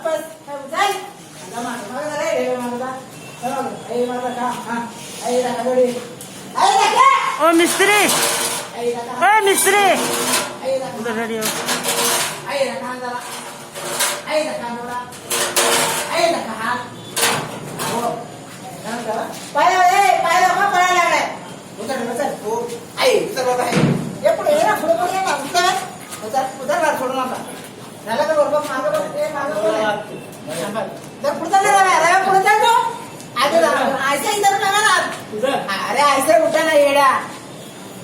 बस चल मागे रे मागे आई माझा का हां आई दादा गोडी आई दादा ओ मिस्त्री आई दादा ओ मिस्त्री आई दादा उधर रेडी हो आई दादा जरा आई दादा नोरा आई दादा हात हो पाया ए पाया का पाया लागलाय उधर उधर हो आई उधर बाबा हे पुढे ये ना पुढे पुढे ना उधर उधर उधर वर सोडू नका झालं का बरोबर मागे बघ ते मागे जर पुढे चल रे पुढे चल तो आगे ऐसे इधर नका ना अरे ऐसे उठा ना येड्या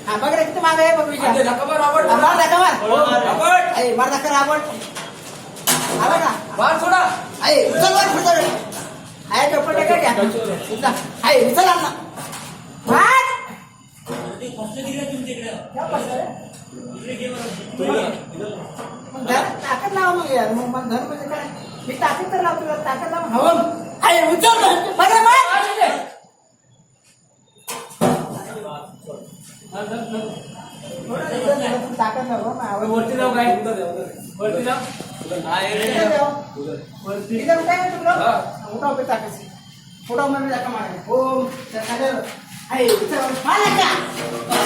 हा बघ रे किती मागे आहे बघ विचार धक्का मार आवड मार धक्का मार आवड ए मार धक्का आवड आवड ना बार थोडा ए उचल वर पुढे आहे कपडे काय घ्या उचल आहे उचल ना मार ते फसले तिकडे तुमच्याकडे क्या पडलं रे इकडे घे बरं मग ताकद लाव मग यार मग मला धर म्हणजे काय मी ताकद तर लावतो ताकद लाव हवं आहे उचल बघ मार ताकद लाव वरती जाऊ काय वरती जाऊ हा वरती इधर काय तुला उठा पे ताकद फोटो मध्ये जाका मार ओम आहे उचल मार का